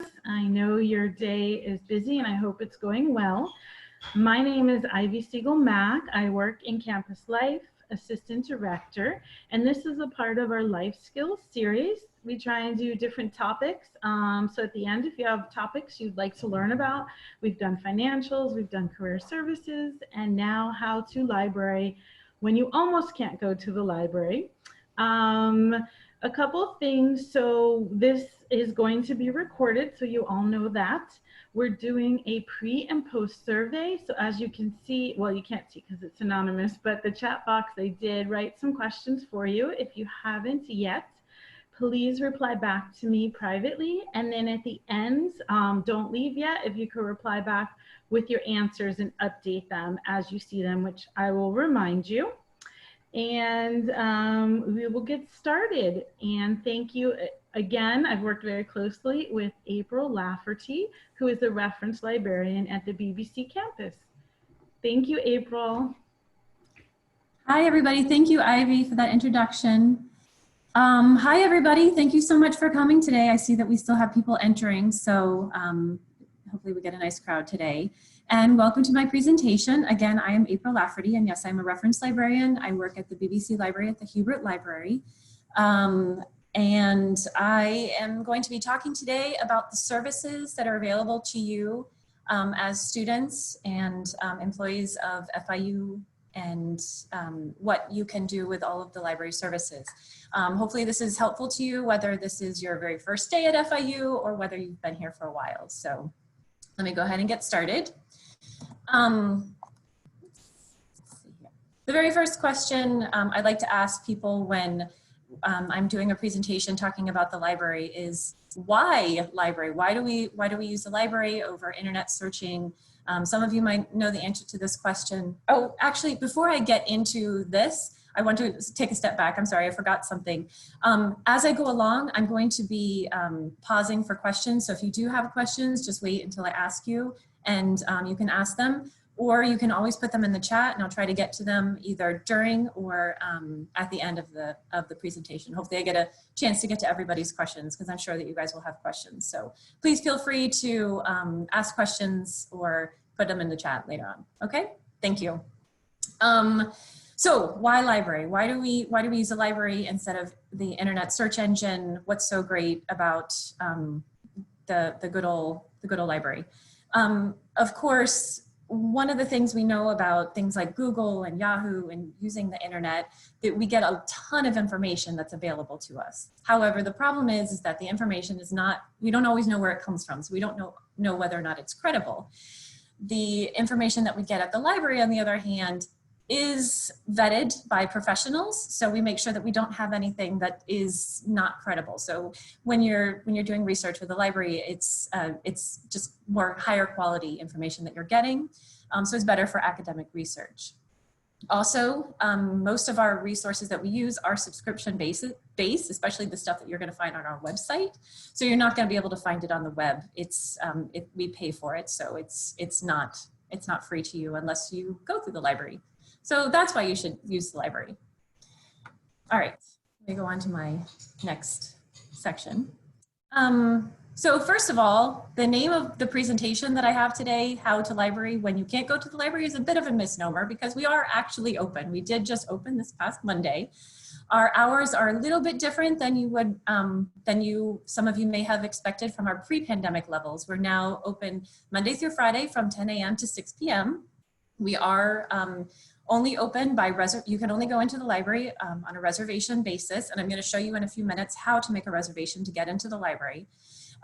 I know your day is busy and I hope it's going well. My name is Ivy Siegel-Mack. I work in Campus Life, Assistant Director, and this is a part of our Life Skills series. We try and do different topics. So at the end, if you have topics you'd like to learn about, we've done financials, we've done career services, and now how to library when you almost can't go to the library. A couple of things. So this is going to be recorded, so you all know that. We're doing a pre and post survey. So as you can see, well, you can't see because it's anonymous, but the chat box, I did write some questions for you. If you haven't yet, please reply back to me privately. And then at the end, don't leave yet. If you could reply back with your answers and update them as you see them, which I will remind you. And we will get started. And thank you again. I've worked very closely with April Lafferty, who is a reference librarian at the BBC campus. Thank you, April. Hi, everybody. Thank you, Ivy, for that introduction. Hi, everybody. Thank you so much for coming today. I see that we still have people entering, so hopefully we get a nice crowd today. And welcome to my presentation. Again, I am April Lafferty, and yes, I'm a reference librarian. I work at the BBC Library at the Hubert Library. And I am going to be talking today about the services that are available to you as students and employees of FIU, and what you can do with all of the library services. Hopefully this is helpful to you, whether this is your very first day at FIU or whether you've been here for a while. So let me go ahead and get started. Let's see here. The very first question I'd like to ask people when I'm doing a presentation talking about the library is, why library? Why do we use the library over internet searching? Some of you might know the answer to this question. Oh, actually, before I get into this, I want to take a step back. I'm sorry, I forgot something. As I go along, I'm going to be pausing for questions. So if you do have questions, just wait until I ask you, and you can ask them, or you can always put them in the chat, and I'll try to get to them either during or at the end of the presentation. Hopefully I get a chance to get to everybody's questions, because I'm sure that you guys will have questions. So please feel free to ask questions or put them in the chat later on. Okay, thank you. So why library? Why do we use a library instead of the internet search engine? What's so great about the good old library? Of course, one of the things we know about things like Google and Yahoo and using the internet, that we get a ton of information that's available to us. However, the problem is that the information is not, we don't always know where it comes from, so we don't know whether or not it's credible. The information that we get at the library, on the other hand, is vetted by professionals, so we make sure that we don't have anything that is not credible. So when you're doing research with the library, it's just more higher quality information that you're getting, so it's better for academic research. Also, most of our resources that we use are subscription based, especially the stuff that you're going to find on our website. So you're not going to be able to find it on the web. We pay for it, so it's not free to you unless you go through the library. So that's why you should use the library. All right, let me go on to my next section. So first of all, the name of the presentation that I have today, How to Library When You Can't Go to the Library, is a bit of a misnomer because we are actually open. We did just open this past Monday. Our hours are a little bit different than some of you may have expected from our pre-pandemic levels. We're now open Monday through Friday from 10 a.m. to 6 p.m. We are only open by you can only go into the library on a reservation basis, and I'm going to show you in a few minutes how to make a reservation to get into the library.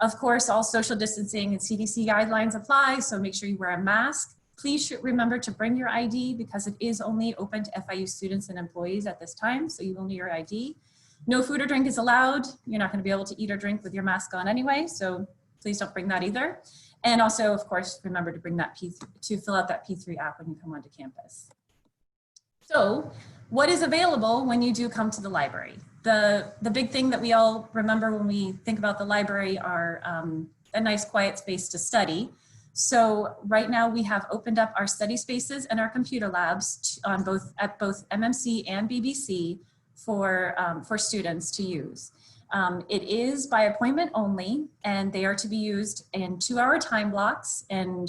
Of course, all social distancing and CDC guidelines apply, so make sure you wear a mask. Please remember to bring your ID because it is only open to FIU students and employees at this time, so you will need your ID. No food or drink is allowed. You're not going to be able to eat or drink with your mask on anyway, so please don't bring that either. And also, of course, remember to bring that to fill out that P3 app when you come onto campus. So what is available when you do come to the library? The big thing that we all remember when we think about the library are a nice quiet space to study. So right now we have opened up our study spaces and our computer labs at both MMC and BBC for students to use. It is by appointment only, and they are to be used in 2-hour time blocks. And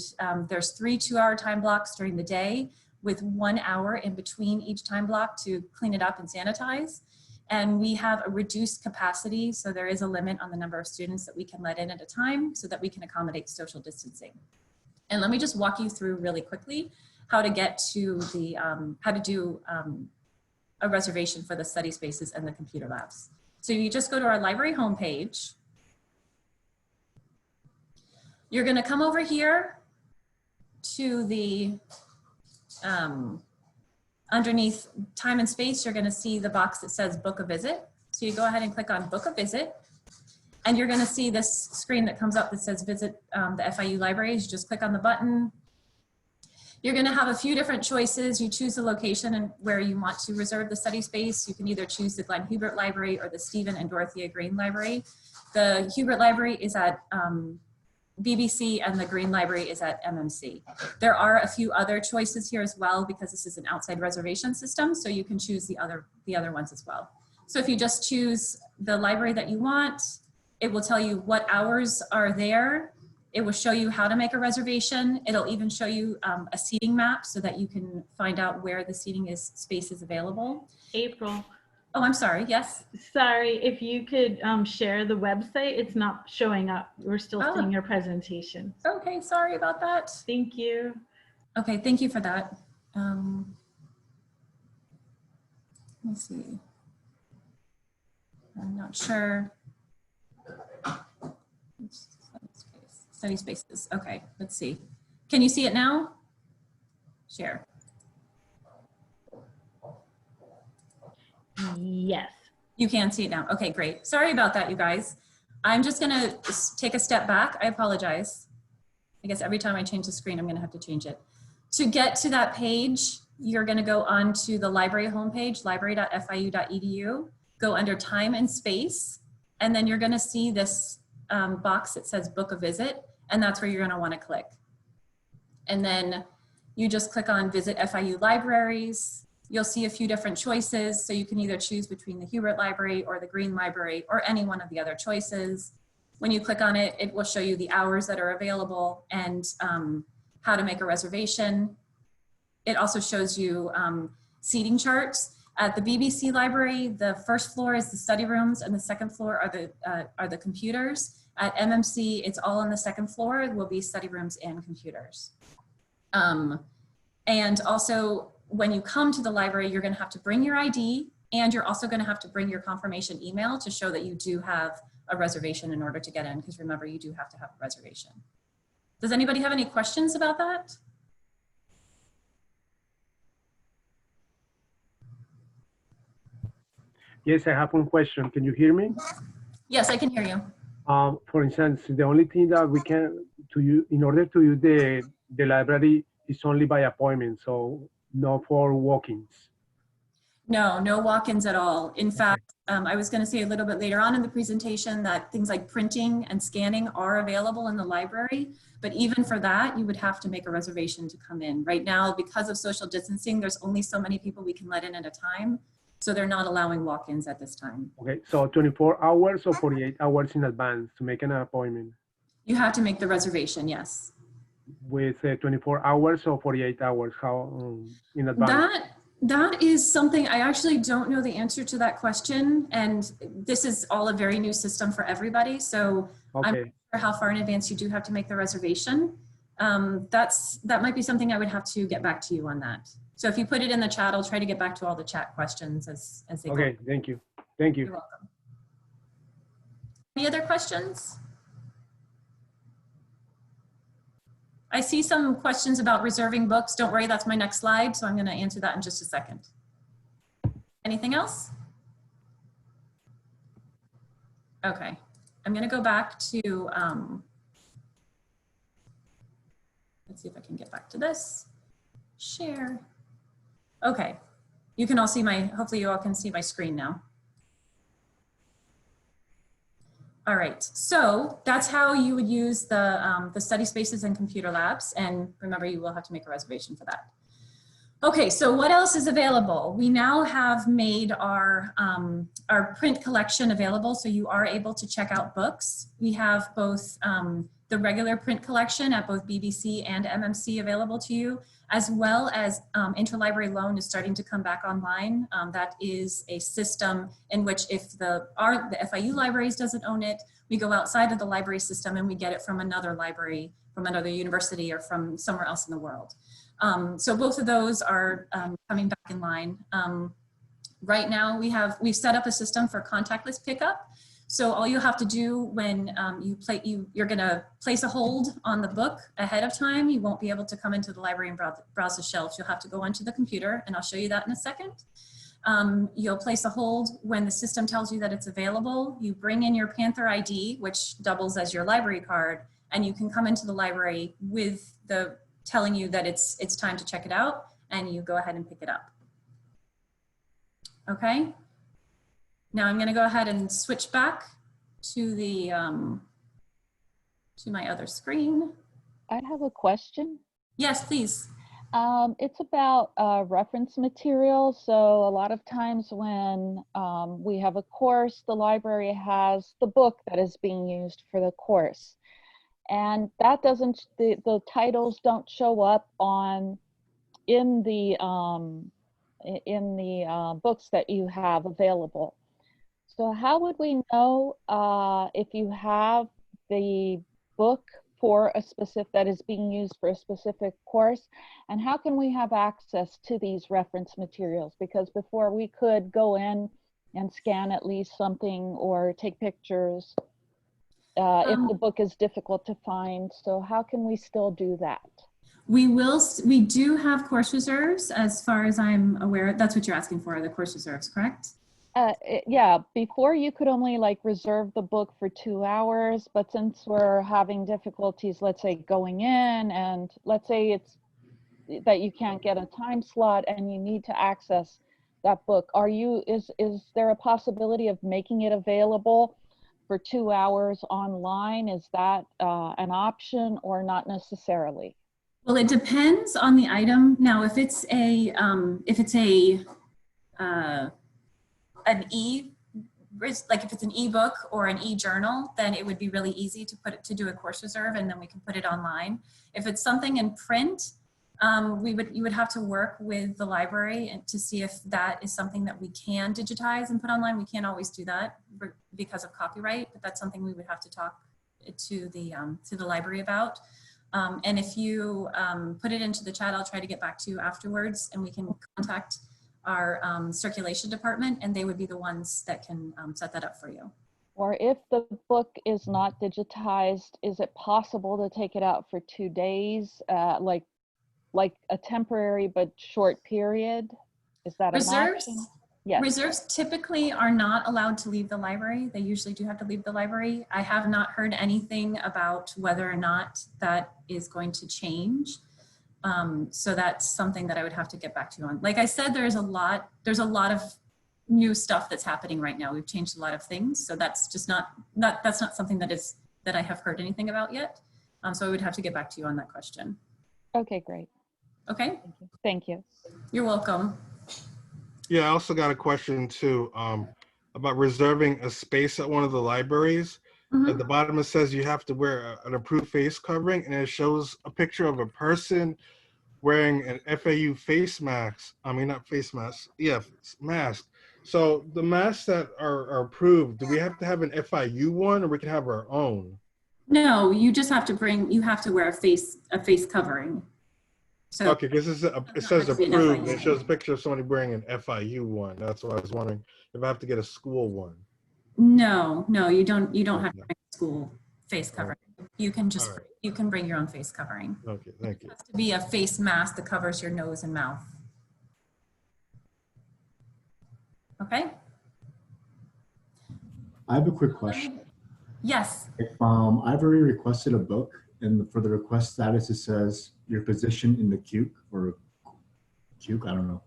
there's 3 2-hour time blocks during the day with 1 hour in between each time block to clean it up and sanitize. And we have a reduced capacity, so there is a limit on the number of students that we can let in at a time so that we can accommodate social distancing. And let me just walk you through really quickly how to get to the, how to do a reservation for the study spaces and the computer labs. So you just go to our library homepage. You're gonna come over here to the, underneath time and space, you're gonna see the box that says book a visit. So you go ahead and click on book a visit, and you're gonna see this screen that comes up that says visit the FIU libraries. You just click on the button. You're gonna have a few different choices. You choose the location and where you want to reserve the study space. You can either choose the Glenn Hubert Library or the Stephen and Dorothea Green Library. The Hubert Library is at BBC, and the Green Library is at MMC. There are a few other choices here as well because this is an outside reservation system, so you can choose the other ones as well. So if you just choose the library that you want, it will tell you what hours are there. It will show you how to make a reservation. It'll even show you a seating map so that you can find out where the seating space is available. April. Oh, I'm sorry, yes. Sorry, if you could share the website, it's not showing up. We're still seeing your presentation. Okay, sorry about that. Thank you. Okay, thank you for that. Let me see. I'm not sure. Study spaces, okay, let's see. Can you see it now? Share. Yes. You can see it now. Okay, great. Sorry about that, you guys. I'm just gonna take a step back. I apologize. I guess every time I change the screen, I'm gonna have to change it. To get to that page, you're gonna go on to the library homepage, library.fiu.edu, go under time and space, and then you're gonna see this box that says book a visit, and that's where you're gonna wanna click. And then you just click on visit FIU libraries. You'll see a few different choices, so you can either choose between the Hubert Library or the Green Library or any one of the other choices. When you click on it, it will show you the hours that are available and how to make a reservation. It also shows you seating charts. At the BBC Library, the first floor is the study rooms and the second floor are the computers. At MMC, it's all on the second floor. It will be study rooms and computers. And also, when you come to the library, you're gonna have to bring your ID, and you're also gonna have to bring your confirmation email to show that you do have a reservation in order to get in, because remember, you do have to have a reservation. Does anybody have any questions about that? Yes, I have one question. Can you hear me? Yes, I can hear you. For instance, the only thing that we can in order to use the library is only by appointment, so no for walk-ins. No, no walk-ins at all. In fact, I was going to say a little bit later on in the presentation that things like printing and scanning are available in the library, but even for that, you would have to make a reservation to come in. Right now, because of social distancing, there's only so many people we can let in at a time, so they're not allowing walk-ins at this time. Okay, so 24 hours or 48 hours in advance to make an appointment? You have to make the reservation, yes. With 24 hours or 48 hours, how in advance? That is something, I actually don't know the answer to that question. And this is all a very new system for everybody. So okay. I'm not sure how far in advance you do have to make the reservation. That might be something I would have to get back to you on that. So if you put it in the chat, I'll try to get back to all the chat questions as they go. Okay, thank you. Thank you. You're welcome. Any other questions? I see some questions about reserving books. Don't worry, that's my next slide. So I'm going to answer that in just a second. Anything else? Okay, I'm going to go back to, let's see if I can get back to this. Share. Okay, you can all see hopefully you all can see my screen now. All right, so that's how you would use the study spaces and computer labs. And remember, you will have to make a reservation for that. Okay, so what else is available? We now have made our print collection available, so you are able to check out books. We have both the regular print collection at both BBC and MMC available to you, as well as interlibrary loan is starting to come back online. That is a system in which if the FIU libraries doesn't own it, we go outside of the library system and we get it from another library, from another university, or from somewhere else in the world. So both of those are coming back in line. Right now we've set up a system for contactless pickup. So all you have to do when you're gonna place a hold on the book ahead of time. You won't be able to come into the library and browse the shelves. You'll have to go onto the computer, and I'll show you that in a second. You'll place a hold when the system tells you that it's available. You bring in your Panther ID, which doubles as your library card, and you can come into the library with the telling you that it's time to check it out, and you go ahead and pick it up. Okay. Now I'm going to go ahead and switch back to the to my other screen. I have a question. Yes, please. It's about reference material. So a lot of times when we have a course, the library has the book that is being used for the course. And that doesn't, the titles don't show up in the books that you have available. So how would we know if you have the book for a specific, that is being used for a specific course, and how can we have access to these reference materials? Because before we could go in and scan at least something or take pictures if the book is difficult to find. So how can we still do that? We do have course reserves, as far as I'm aware. That's what you're asking for, the course reserves, correct? Yeah, before you could only like reserve the book for 2 hours, but since we're having difficulties, let's say going in, and let's say it's that you can't get a time slot and you need to access that book, is there a possibility of making it available for 2 hours online? Is that an option or not necessarily? Well, it depends on the item. Now, if it's if it's an ebook or an e-journal, then it would be really easy to do a course reserve, and then we can put it online. If it's something in print, you would have to work with the library and to see if that is something that we can digitize and put online. We can't always do that because of copyright, but that's something we would have to talk to the library about. And if you put it into the chat, I'll try to get back to you afterwards, and we can contact our circulation department, and they would be the ones that can set that up for you. Or if the book is not digitized, is it possible to take it out for 2 days, like a temporary but short period? Is that an option? Yes. Reserves typically are not allowed to leave the library. They usually do have to leave the library. I have not heard anything about whether or not that is going to change. So that's something that I would have to get back to you on. Like I said, there's a lot of new stuff that's happening right now. We've changed a lot of things. So that's just that's not something that I have heard anything about yet. So I would have to get back to you on that question. Okay, great. Okay. Thank you. You're welcome. Yeah, I also got a question too about reserving a space at one of the libraries. Mm-hmm. At the bottom it says you have to wear an approved face covering, and it shows a picture of a person wearing an FAU face mask. I mean, not face mask. Yeah, mask. So the masks that are approved, do we have to have an FIU one, or we can have our own? No, you just have to wear a face covering. So okay, because it says approved, and it shows a picture of somebody wearing an FIU one. That's what I was wondering if I have to get a school one. No, you don't have to bring a school face covering. You can just you can bring your own face covering. Okay, thank you. It has to be a face mask that covers your nose and mouth. Okay. I have a quick question. Yes. If I've already requested a book, and for the request status it says your position in the queue, or queue, I don't know.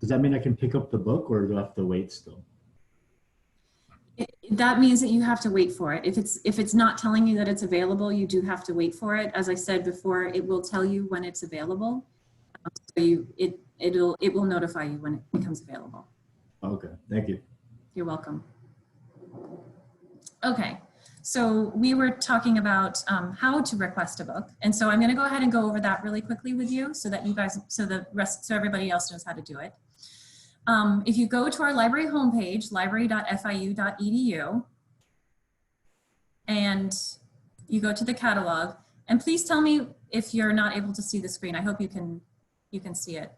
Does that mean I can pick up the book, or do I have to wait still? That means that you have to wait for it. If it's not telling you that it's available, you do have to wait for it. As I said before, it will tell you when it's available. So it will notify you when it becomes available. Okay, thank you. You're welcome. Okay, so we were talking about how to request a book, and so I'm going to go ahead and go over that really quickly with you, so that you guys, so everybody else knows how to do it. If you go to our library homepage, library.fiu.edu, and you go to the catalog, and please tell me if you're not able to see the screen. I hope you can see it.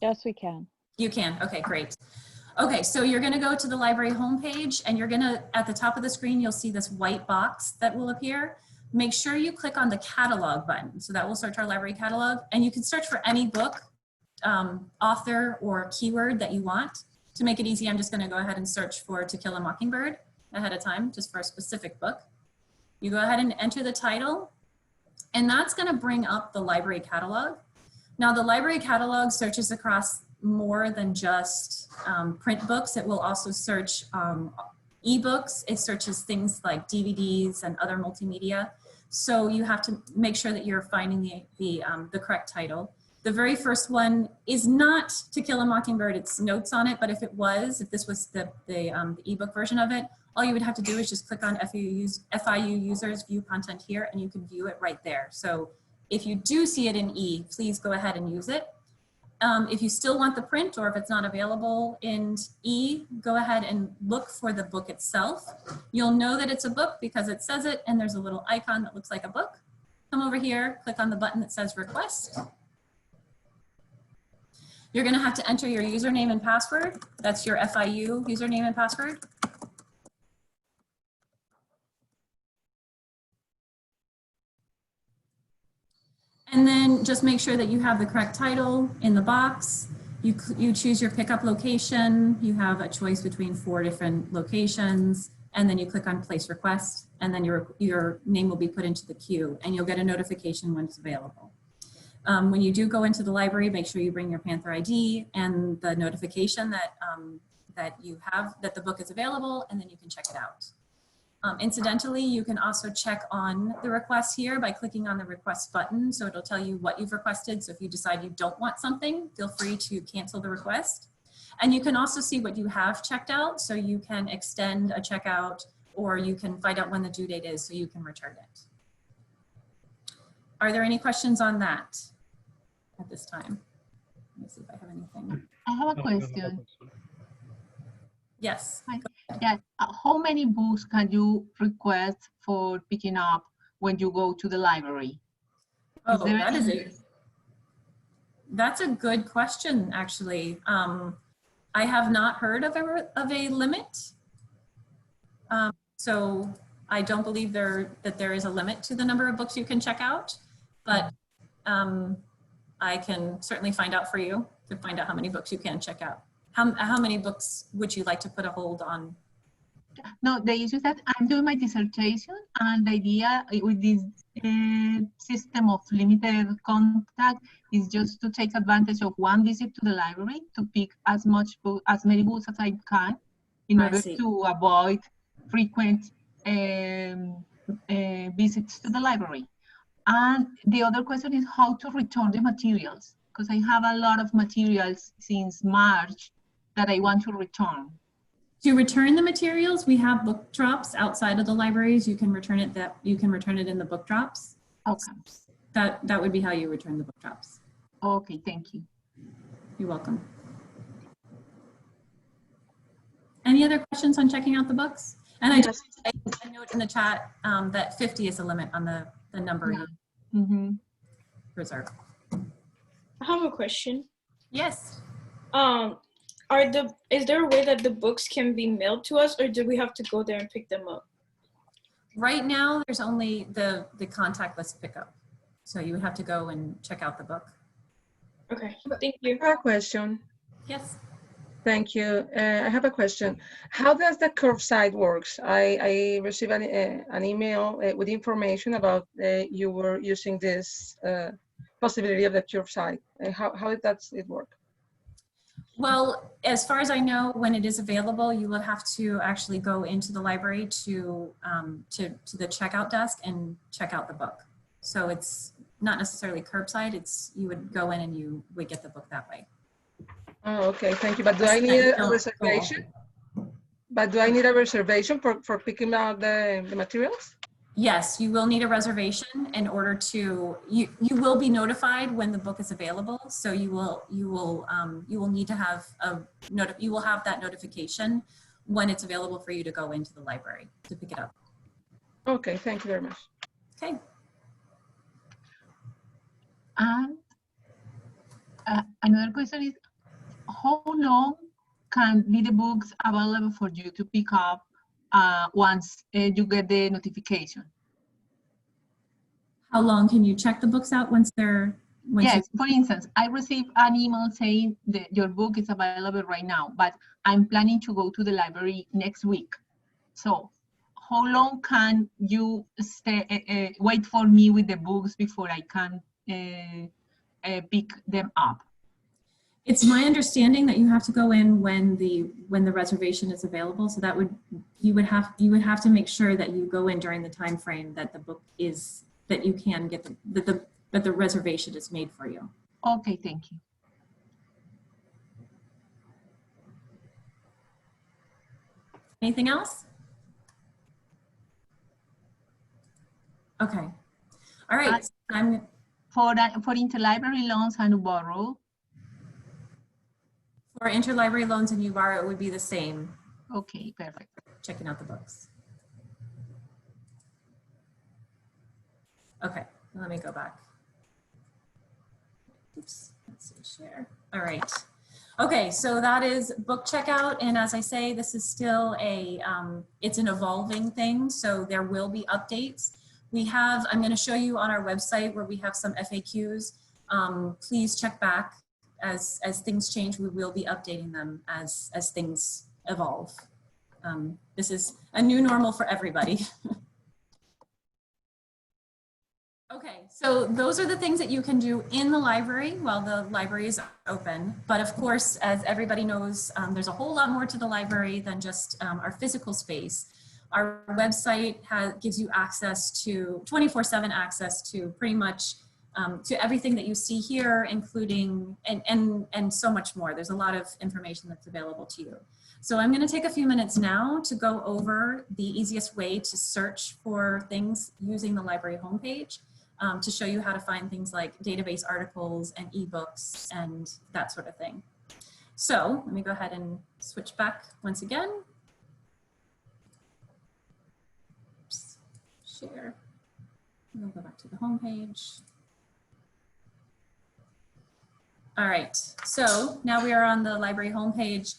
Yes, we can. You can. Okay, great. Okay, so you're going to go to the library homepage, and you're going to, at the top of the screen, you'll see this white box that will appear. Make sure you click on the catalog button. So that will search our library catalog, and you can search for any book, author, or keyword that you want. To make it easy, I'm just going to go ahead and search for To Kill a Mockingbird ahead of time, just for a specific book. You go ahead and enter the title, and that's going to bring up the library catalog. Now, the library catalog searches across more than just print books. It will also search ebooks. It searches things like DVDs and other multimedia. So you have to make sure that you're finding the correct title. The very first one is not To Kill a Mockingbird. It's notes on it, but if this was the ebook version of it, all you would have to do is just click on FIU users view content here, and you can view it right there. So if you do see it in E, please go ahead and use it. If you still want the print, or if it's not available in E, go ahead and look for the book itself. You'll know that it's a book because it says it, and there's a little icon that looks like a book. Come over here, click on the button that says request. You're going to have to enter your username and password. That's your FIU username and password. And then just make sure that you have the correct title in the box. You choose your pickup location. You have a choice between 4 different locations, and then you click on place request, and then your name will be put into the queue, and you'll get a notification when it's available. When you do go into the library, make sure you bring your Panther ID and the notification that that the book is available, and then you can check it out. Incidentally, you can also check on the request here by clicking on the request button. So it'll tell you what you've requested. So if you decide you don't want something, feel free to cancel the request. And you can also see what you have checked out. So you can extend a checkout, or you can find out when the due date is so you can return it. Are there any questions on that at this time? Let me see if I have anything. I have a question. Yes. Yeah, how many books can you request for picking up when you go to the library? Oh, that's a good question, actually. I have not heard of a limit. So I don't believe that there is a limit to the number of books you can check out, but I can certainly find out for you to find out how many books you can check out. How many books would you like to put a hold on? No, the issue is that I'm doing my dissertation, and the idea with this system of limited contact is just to take advantage of one visit to the library to pick as many books as I can in order to avoid frequent visits to the library. And the other question is how to return the materials, because I have a lot of materials since March that I want to return. To return the materials, we have book drops outside of the libraries. You can return it in the book drops. Okay. That would be how you return the book drops. Okay, thank you. You're welcome. Any other questions on checking out the books? And I just a note in the chat that 50 is the limit on the number you reserve. I have a question. Yes. Is there a way that the books can be mailed to us, or do we have to go there and pick them up? Right now, there's only the contactless pickup. So you would have to go and check out the book. Okay, thank you. I have a question. Yes. Thank you. I have a question. How does the curbside works? I received an email with information about you were using this possibility of the curbside. How does it work? Well, as far as I know, when it is available, you will have to actually go into the library to the checkout desk and check out the book. So it's not necessarily curbside. You would go in and you would get the book that way. Oh, okay, thank you. But do I need a reservation? But do I need a reservation for picking out the materials? Yes, you will need a reservation in order to, you will be notified when the book is available. So you will need to have you will have that notification when it's available for you to go into the library to pick it up. Okay, thank you very much. Okay. And another question is, how long can be the books available for you to pick up once you get the notification? How long can you check the books out once they're? Yes, for instance, I received an email saying that your book is available right now, but I'm planning to go to the library next week. So how long can you wait for me with the books before I can pick them up? It's my understanding that you have to go in when the reservation is available. So that you would have to make sure that you go in during the time frame that the book is, that you can get that the reservation is made for you. Okay, thank you. Anything else? Okay. All right. For interlibrary loans and borrow. For interlibrary loans and UBARA, it would be the same. Okay, perfect. Checking out the books. Okay, let me go back. Oops, let's see, share. All right. Okay, so that is book checkout. And as I say, this is still it's an evolving thing. So there will be updates. I'm going to show you on our website where we have some FAQs. Please check back. As things change, we will be updating them as things evolve. This is a new normal for everybody. Okay, so those are the things that you can do in the library while the library is open. But of course, as everybody knows, there's a whole lot more to the library than just our physical space. Our website gives you access to 24/7 access to pretty much to everything that you see here, including and so much more. There's a lot of information that's available to you. So I'm going to take a few minutes now to go over the easiest way to search for things using the library homepage, to show you how to find things like database articles and ebooks and that sort of thing. So let me go ahead and switch back once again. Oops. Share. We'll go back to the homepage. All right, so now we are on the library homepage.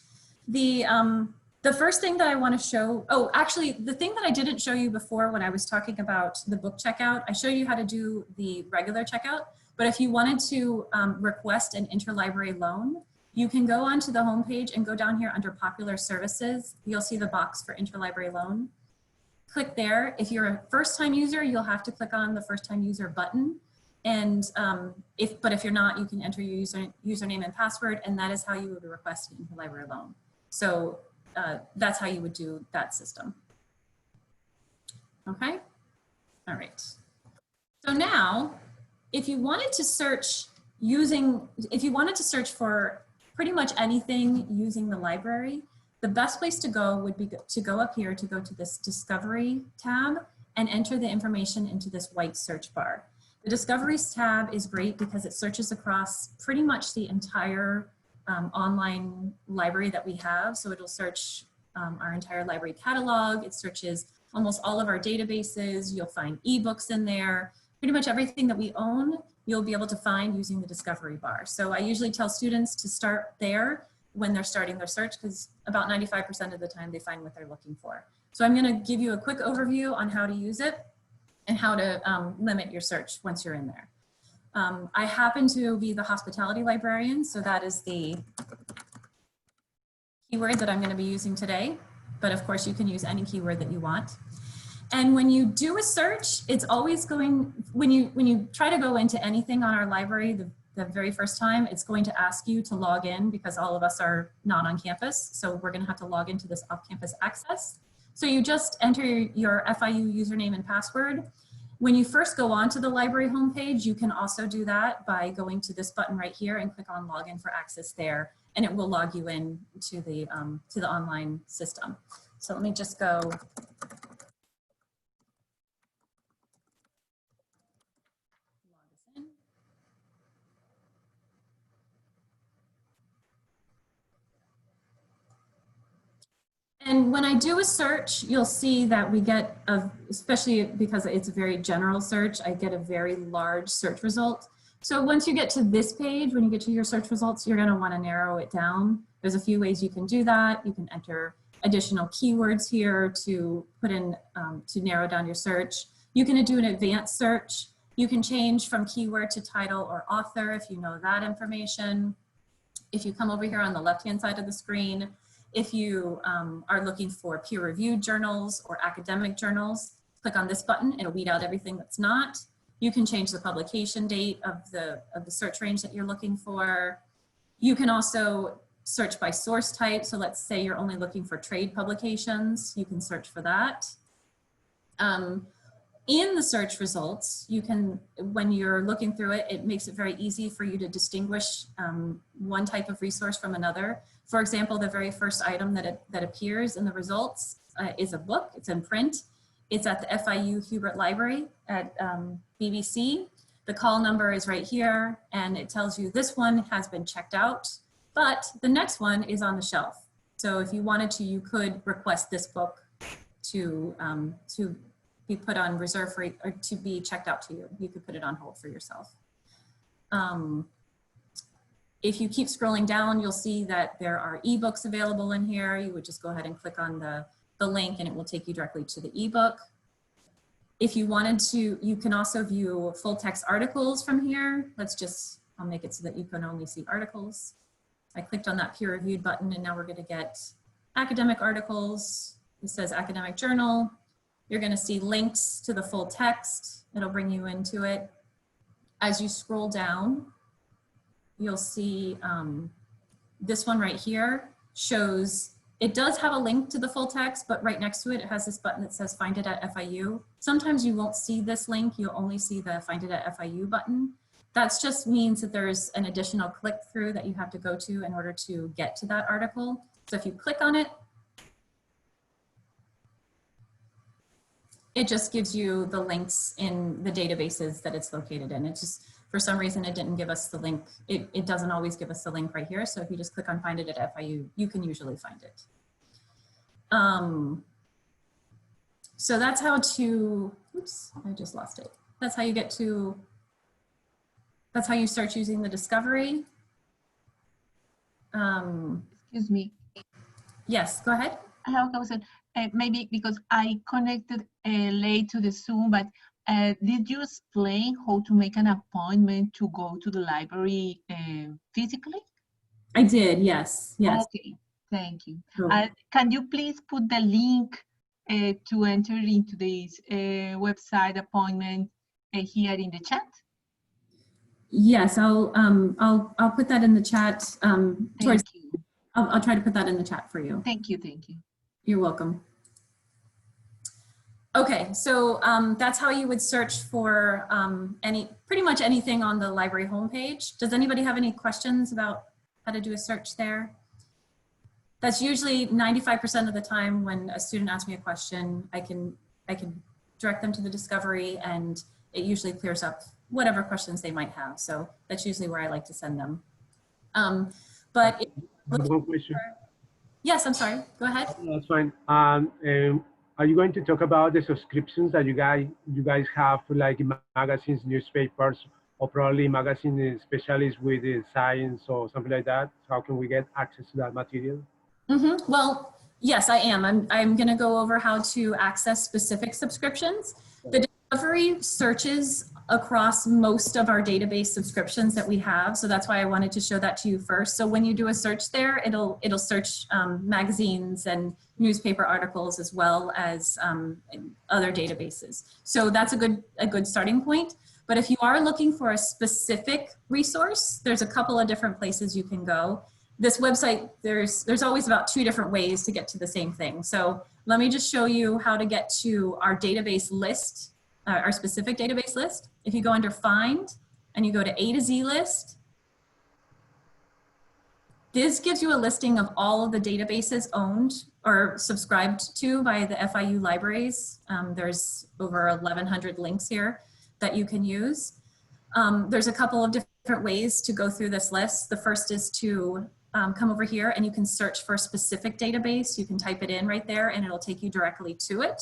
The first thing that I want to show, oh, actually, the thing that I didn't show you before when I was talking about the book checkout, I showed you how to do the regular checkout, but if you wanted to request an interlibrary loan, you can go onto the homepage and go down here under popular services. You'll see the box for interlibrary loan. Click there. If you're a first-time user, you'll have to click on the first-time user button. And if you're not, you can enter your username and password, and that is how you would request an interlibrary loan. So that's how you would do that system. Okay, all right. So now, if you wanted to search for pretty much anything using the library, the best place to go would be to go up here, to go to this Discovery tab and enter the information into this white search bar. The Discoveries tab is great because it searches across pretty much the entire online library that we have. So it'll search our entire library catalog. It searches almost all of our databases. You'll find ebooks in there. Pretty much everything that we own, you'll be able to find using the Discovery bar. So I usually tell students to start there when they're starting their search, because about 95% of the time they find what they're looking for. So I'm going to give you a quick overview on how to use it and how to limit your search once you're in there. I happen to be the hospitality librarian, so that is the keyword that I'm going to be using today, but of course you can use any keyword that you want. And when you do a search, it's always going, when you try to go into anything on our library the very first time, it's going to ask you to log in because all of us are not on campus, so we're going to have to log into this off-campus access. So you just enter your FIU username and password, When you first go onto the library homepage, you can also do that by going to this button right here and click on login for access there, and it will log you in to the online system. So let me just go. Log this in. And when I do a search, you'll see that we get, especially because it's a very general search, I get a very large search result. So once you get to this page, when you get to your search results, you're going to want to narrow it down. There's a few ways you can do that. You can enter additional keywords here to put in, to narrow down your search. You can do an advanced search. You can change from keyword to title or author if you know that information. If you come over here on the left-hand side of the screen, if you are looking for peer-reviewed journals or academic journals, click on this button. It'll weed out everything that's not. You can change the publication date of the search range that you're looking for. You can also search by source type. So let's say you're only looking for trade publications. You can search for that. In the search results, you can, when you're looking through it, it makes it very easy for you to distinguish one type of resource from another. For example, the very first item that appears in the results is a book. It's in print. It's at the FIU Hubert Library at BBC. The call number is right here, and it tells you this one has been checked out, but the next one is on the shelf. So if you wanted to, you could request this book to be put on reserve for, or to be checked out to you. You could put it on hold for yourself. If you keep scrolling down, you'll see that there are ebooks available in here. You would just go ahead and click on the link and it will take you directly to the ebook. If you wanted to, you can also view full text articles from here. I'll make it so that you can only see articles. I clicked on that peer reviewed button and now we're gonna get academic articles. It says academic journal. You're gonna see links to the full text. It'll bring you into it. As you scroll down, you'll see this one right here shows, it does have a link to the full text, but right next to it, it has this button that says find it at FIU. Sometimes you won't see this link, you'll only see the find it at FIU button. That just means that there's an additional click through that you have to go to in order to get to that article. So if you click on it, it just gives you the links in the databases that it's located in. It just, for some reason, it didn't give us the link. It doesn't always give us the link right here. So if you just click on find it at FIU, you can usually find it. So that's how to, oops, I just lost it. That's how you get to, that's how you search using the discovery. Excuse me. Yes, go ahead. I have a question. Maybe because I connected late to the Zoom, but did you explain how to make an appointment to go to the library physically? I did, yes, yes. Okay, thank you. Cool. Can you please put the link to enter into this website appointment here in the chat? Yes, I'll put that in the chat. Thank you. I'll try to put that in the chat for you. Thank you, thank you. You're welcome. Okay, so that's how you would search for pretty much anything on the library homepage. Does anybody have any questions about how to do a search there? That's usually 95% of the time when a student asks me a question, I can direct them to the discovery and it usually clears up whatever questions they might have. So that's usually where I like to send them. But one question. Yes, I'm sorry. Go ahead. That's fine. Are you going to talk about the subscriptions that you guys have, like magazines, newspapers, or probably magazine specialists with science or something like that? How can we get access to that material? Mm-hmm. Well, yes, I am. I'm going to go over how to access specific subscriptions. The discovery searches across most of our database subscriptions that we have. So that's why I wanted to show that to you first. So when you do a search there, it'll search magazines and newspaper articles as well as other databases. So that's a good starting point. But if you are looking for a specific resource, there's a couple of different places you can go. This website, there's always about 2 different ways to get to the same thing. So let me just show you how to get to our database list our specific database list. If you go under Find and you go to A to Z list, this gives you a listing of all of the databases owned or subscribed to by the FIU libraries. There's over 1,100 links here that you can use. There's a couple of different ways to go through this list. The first is to come over here and you can search for a specific database. You can type it in right there and it'll take you directly to it.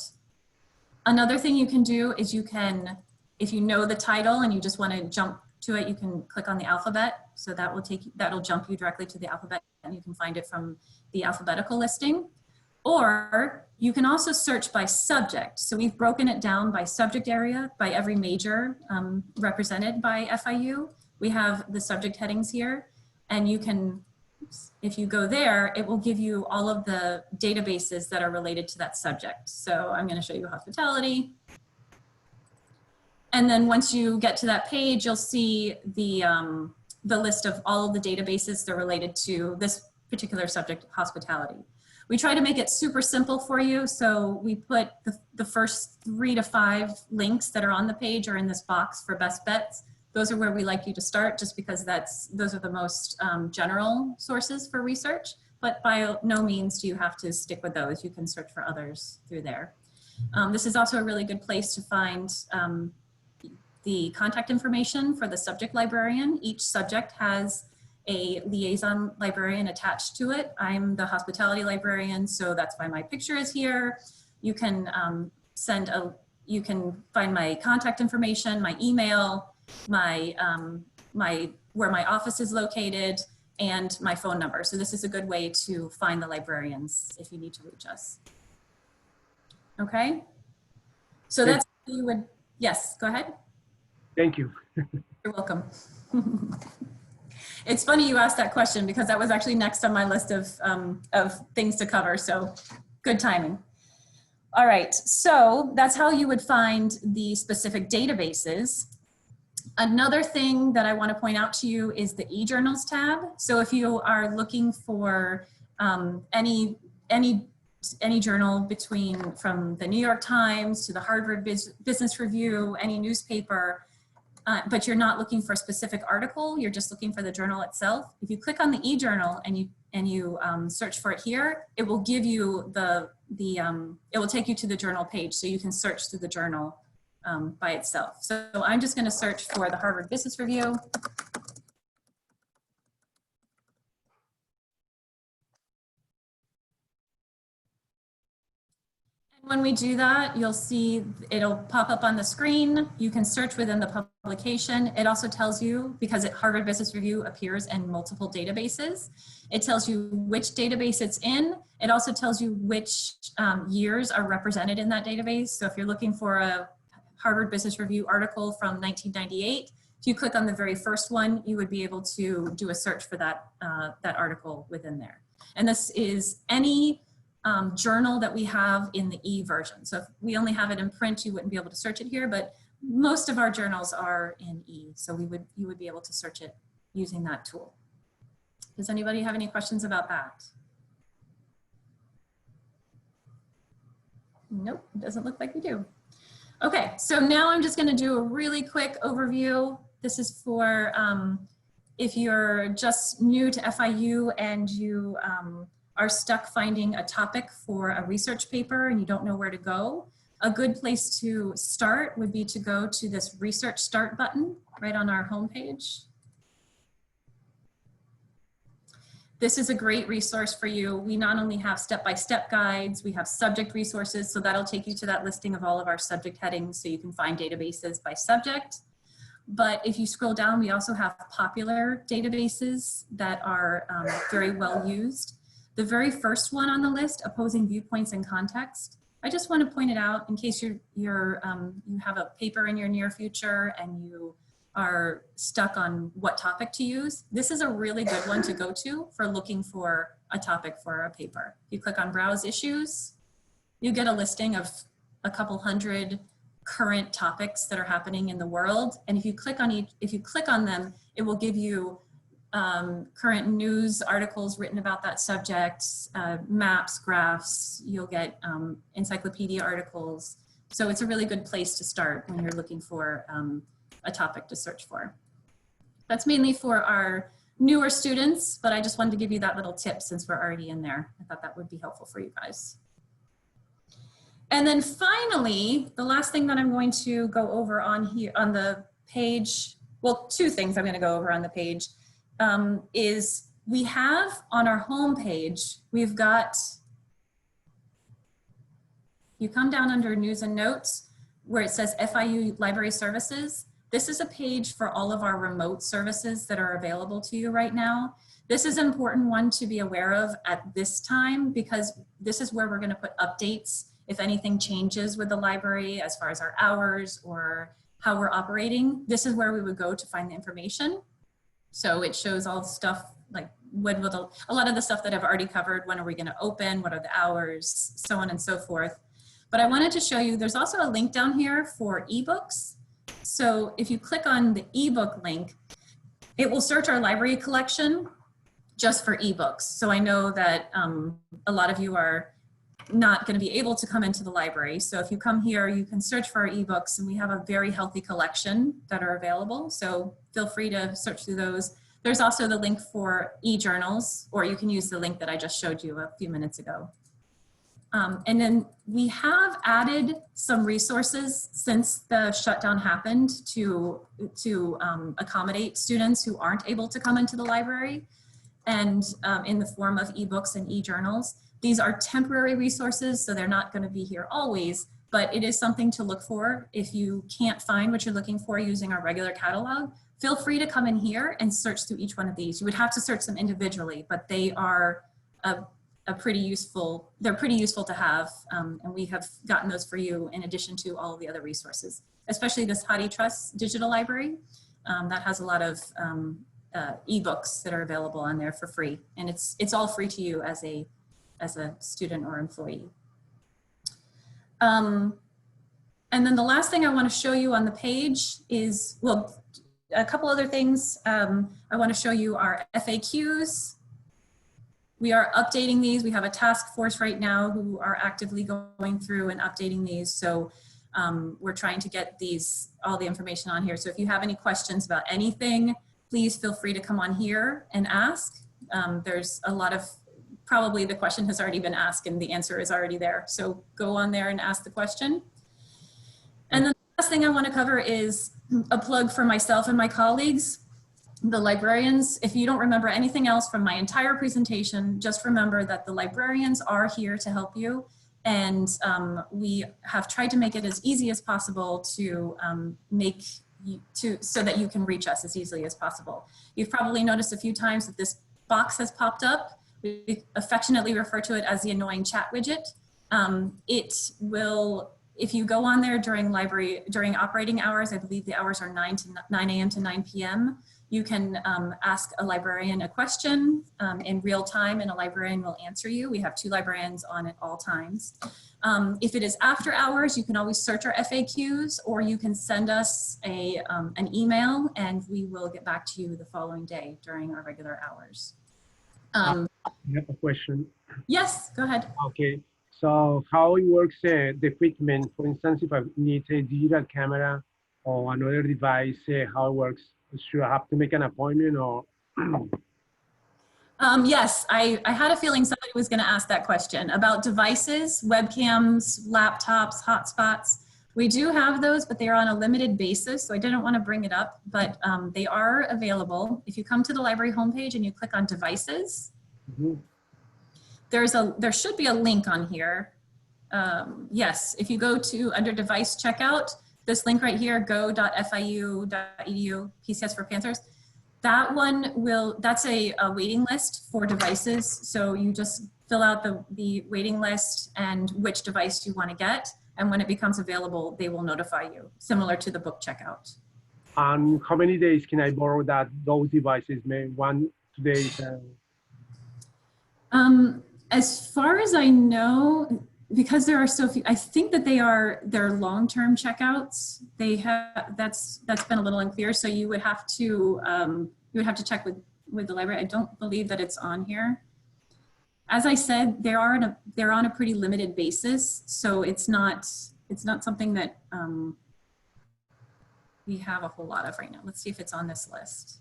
Another thing you can do is you can, if you know the title and you just want to jump to it, you can click on the alphabet. So that will that'll jump you directly to the alphabet and you can find it from the alphabetical listing. Or you can also search by subject. So we've broken it down by subject area, by every major represented by FIU. We have the subject headings here, and you can, if you go there, it will give you all of the databases that are related to that subject. So I'm going to show you hospitality. And then once you get to that page, you'll see the list of all of the databases that are related to this particular subject, hospitality. We try to make it super simple for you. So we put the first 3 to 5 links that are on the page are in this box for best bets. Those are where we like you to start just because those are the most general sources for research, but by no means do you have to stick with those. You can search for others through there. This is also a really good place to find the contact information for the subject librarian. Each subject has a liaison librarian attached to it. I'm the hospitality librarian, so that's why my picture is here. You can you can find my contact information, my email, my where my office is located, and my phone number. So this is a good way to find the librarians if you need to reach us. Okay. So that's how you would, yes, go ahead. Thank you. You're welcome. It's funny you asked that question because that was actually next on my list of things to cover. So good timing. All right, so that's how you would find the specific databases. Another thing that I want to point out to you is the e-journals tab. So if you are looking for any journal from the New York Times to the Harvard Business Review, any newspaper, but you're not looking for a specific article, you're just looking for the journal itself. If you click on the e-journal and you search for it here, it will give you it will take you to the journal page so you can search through the journal by itself. So I'm just going to search for the Harvard Business Review. When we do that, you'll see it'll pop up on the screen. You can search within the publication. It also tells you, because Harvard Business Review appears in multiple databases, it tells you which database it's in. It also tells you which years are represented in that database. So if you're looking for a Harvard Business Review article from 1998, if you click on the very first one, you would be able to do a search for that, that article within there. And this is any journal that we have in the e-version. So if we only have it in print, you wouldn't be able to search it here, but most of our journals are in e. So you would be able to search it using that tool. Does anybody have any questions about that? Nope, it doesn't look like we do. Okay, so now I'm just going to do a really quick overview. This is for if you're just new to FIU and you are stuck finding a topic for a research paper and you don't know where to go. A good place to start would be to go to this Research Start button right on our homepage. This is a great resource for you. We not only have step-by-step guides, we have subject resources, so that'll take you to that listing of all of our subject headings so you can find databases by subject. But if you scroll down, we also have popular databases that are very well used. The very first one on the list, Opposing Viewpoints in Context, I just want to point it out in case you have a paper in your near future and you are stuck on what topic to use. This is a really good one to go to for looking for a topic for a paper. You click on Browse Issues, you get a listing of a couple hundred current topics that are happening in the world. And if you click on them, it will give you current news articles written about that subject, maps, graphs, you'll get encyclopedia articles, So it's a really good place to start when you're looking for a topic to search for. That's mainly for our newer students, but I just wanted to give you that little tip since we're already in there. I thought that would be helpful for you guys. And then finally, the last thing that I'm going to go over on here on the page, well, two things I'm going to go over on the page is we have on our home page, we've got, you come down under news and notes where it says FIU Library Services. This is a page for all of our remote services that are available to you right now. This is an important one to be aware of at this time because this is where we're going to put updates if anything changes with the library as far as our hours or how we're operating. This is where we would go to find the information. So it shows all the stuff like when will a lot of the stuff that I've already covered, when are we going to open, what are the hours, so on and so forth. But I wanted to show you, there's also a link down here for ebooks. So if you click on the ebook link, it will search our library collection just for ebooks. So I know that a lot of you are not going to be able to come into the library. So if you come here, you can search for our ebooks, and we have a very healthy collection that are available. So feel free to search through those. There's also the link for e-journals, or you can use the link that I just showed you a few minutes ago. And then we have added some resources since the shutdown happened to accommodate students who aren't able to come into the library, and in the form of ebooks and e-journals. These are temporary resources, so they're not going to be here always, but it is something to look for. If you can't find what you're looking for using our regular catalog, feel free to come in here and search through each one of these. You would have to search them individually, but they are pretty useful to have, and we have gotten those for you in addition to all of the other resources, especially this HathiTrust digital library that has a lot of ebooks that are available on there for free, and it's all free to you as a student or employee. And then the last thing I want to show you on the page is, well, a couple other things. I want to show you our FAQs. We are updating these. We have a task force right now who are actively going through and updating these. So we're trying to get all the information on here. So if you have any questions about anything, please feel free to come on here and ask. There's a lot of, probably the question has already been asked and the answer is already there. So go on there and ask the question. And then the last thing I want to cover is a plug for myself and my colleagues, the librarians. If you don't remember anything else from my entire presentation, just remember that the librarians are here to help you. And we have tried to make it as easy as possible to so that you can reach us as easily as possible. You've probably noticed a few times that this box has popped up. We affectionately refer to it as the annoying chat widget. It will, if you go on there during operating hours, I believe the hours are 9 a.m. to 9 p.m. You can ask a librarian a question in real time, and a librarian will answer you. We have 2 librarians on at all times. If it is after hours, you can always search our FAQs, or you can send us an email, and we will get back to you the following day during our regular hours. I have a question. Yes, go ahead. Okay, so how it works, the equipment, for instance, if I need a digital camera or another device, how it works? Should I have to make an appointment or? Yes, I had a feeling somebody was going to ask that question about devices, webcams, laptops, hotspots. We do have those, but they are on a limited basis, so I didn't want to bring it up, but they are available. If you come to the library homepage and you click on devices, there should be a link on here. Yes, if you go to under device checkout, this link right here, go.fiu.edu, PCS for Panthers, that one that's a waiting list for devices. So you just fill out the waiting list and which device you want to get. And when it becomes available, they will notify you, similar to the book checkout. And how many days can I borrow those devices? Maybe 1, 2 days? As far as I know, because there are so few, I think that they're long-term checkouts. That's been a little unclear. So you would have to check with the library. I don't believe that it's on here. As I said, they're on a pretty limited basis, so it's not it's not something that we have a whole lot of right now. Let's see if it's on this list.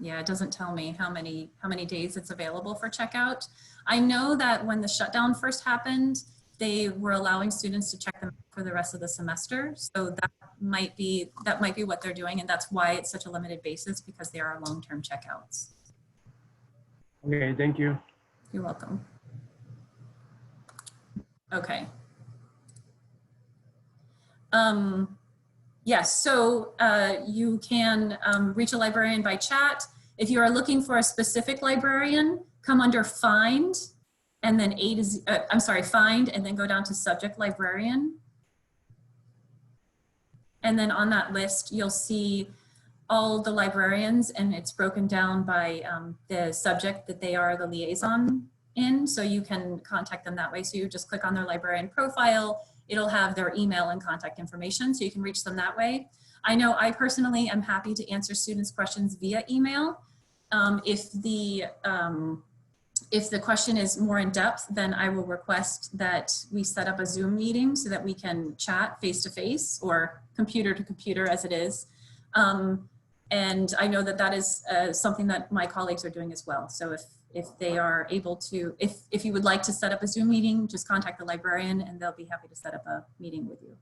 Yeah, it doesn't tell me how many days it's available for checkout. I know that when the shutdown first happened, they were allowing students to check them for the rest of the semester. So that might be what they're doing, and that's why it's such a limited basis, because they are long-term checkouts. Okay, thank you. You're welcome. Okay. Yes, so you can reach a librarian by chat. If you are looking for a specific librarian, come under find, and then find, and then go down to subject librarian. And then on that list, you'll see all the librarians, and it's broken down by the subject that they are the liaison in, so you can contact them that way. So you just click on their librarian profile, it'll have their email and contact information, so you can reach them that way. I know I personally am happy to answer students' questions via email. If the question is more in depth, then I will request that we set up a Zoom meeting so that we can chat face-to-face or computer to computer as it is. And I know that that is something that my colleagues are doing as well. So if they are able to, if you would like to set up a Zoom meeting, just contact the librarian and they'll be happy to set up a meeting with you.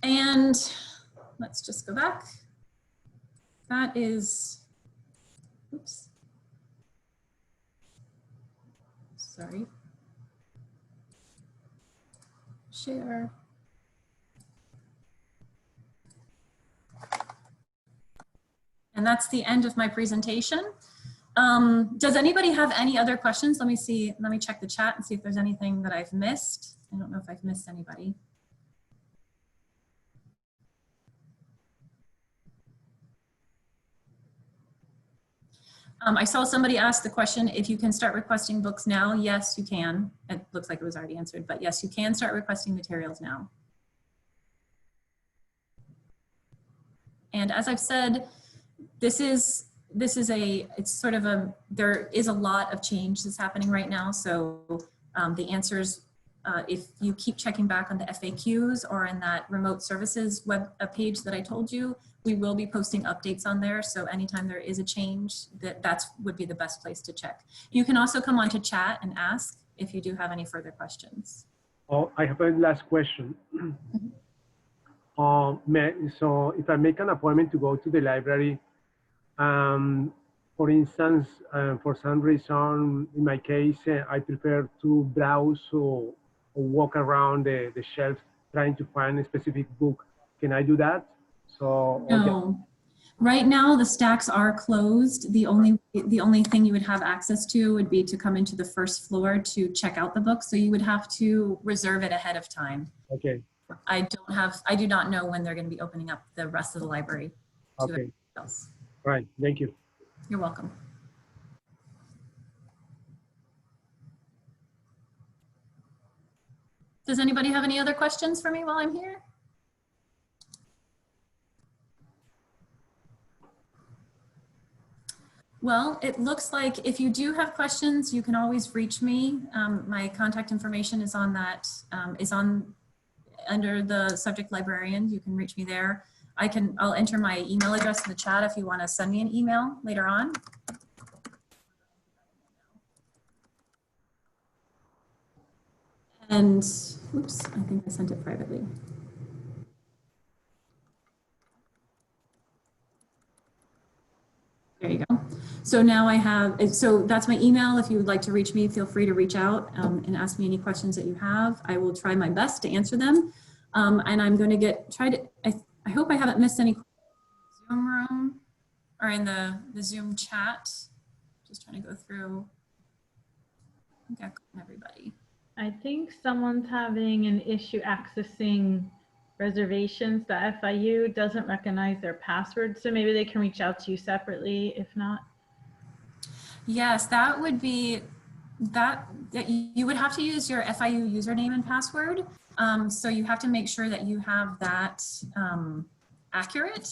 And let's just go back. That is, oops, sorry. Share. And that's the end of my presentation. Does anybody have any other questions? Let me see, let me check the chat and see if there's anything that I've missed. I don't know if I've missed anybody. I saw somebody ask the question, if you can start requesting books now. Yes, you can. It looks like it was already answered, but yes, you can start requesting materials now. And as I've said, it's sort of there is a lot of change that's happening right now. So the answers, if you keep checking back on the FAQs or in that remote services web page that I told you, we will be posting updates on there. So anytime there is a change, that would be the best place to check. You can also come on to chat and ask if you do have any further questions. Oh, I have a last question. So if I make an appointment to go to the library, for instance, for some reason, in my case, I prefer to browse or walk around the shelf trying to find a specific book. Can I do that? So no. Right now the stacks are closed. The only thing you would have access to would be to come into the first floor to check out the book. So you would have to reserve it ahead of time. Okay. I do not know when they're going to be opening up the rest of the library to okay. else. Right. Thank you. You're welcome. Does anybody have any other questions for me while I'm here? Well, it looks like if you do have questions, you can always reach me. My contact information is on that, under the subject librarian. You can reach me there. I'll enter my email address in the chat if you want to send me an email later on. And oops, I think I sent it privately. There you go. So now I have, so that's my email. If you would like to reach me, feel free to reach out and ask me any questions that you have. I will try my best to answer them. And I'm going to I hope I haven't missed any Zoom room or in the Zoom chat. Just trying to go through. I think I've gotten everybody. I think someone's having an issue accessing reservations. The FIU doesn't recognize their password, so maybe they can reach out to you separately if not. Yes, that would be that you would have to use your FIU username and password. So you have to make sure that you have that accurate.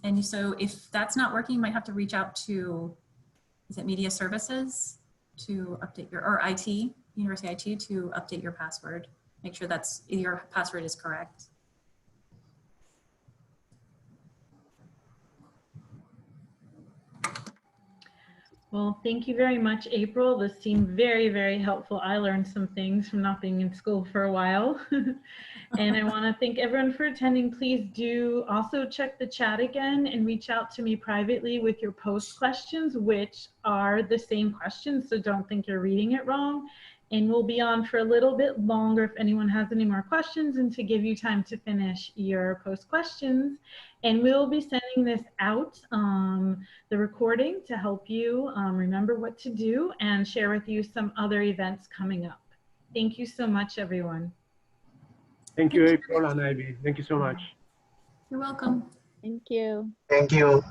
And so if that's not working, you might have to reach out to, is it media services? to update your, or IT, University IT, to update your password. Make sure that's, your password is correct. Well, thank you very much, April. This seemed very, very helpful. I learned some things from not being in school for a while. And I want to thank everyone for attending. Please do also check the chat again and reach out to me privately with your post questions, which are the same questions, so don't think you're reading it wrong. And we'll be on for a little bit longer if anyone has any more questions, and to give you time to finish your post questions. And we'll be sending this out, the recording, to help you remember what to do and share with you some other events coming up. Thank you so much, everyone. Thank you, April and Ivy. Thank you so much. You're welcome. Thank you. Thank you.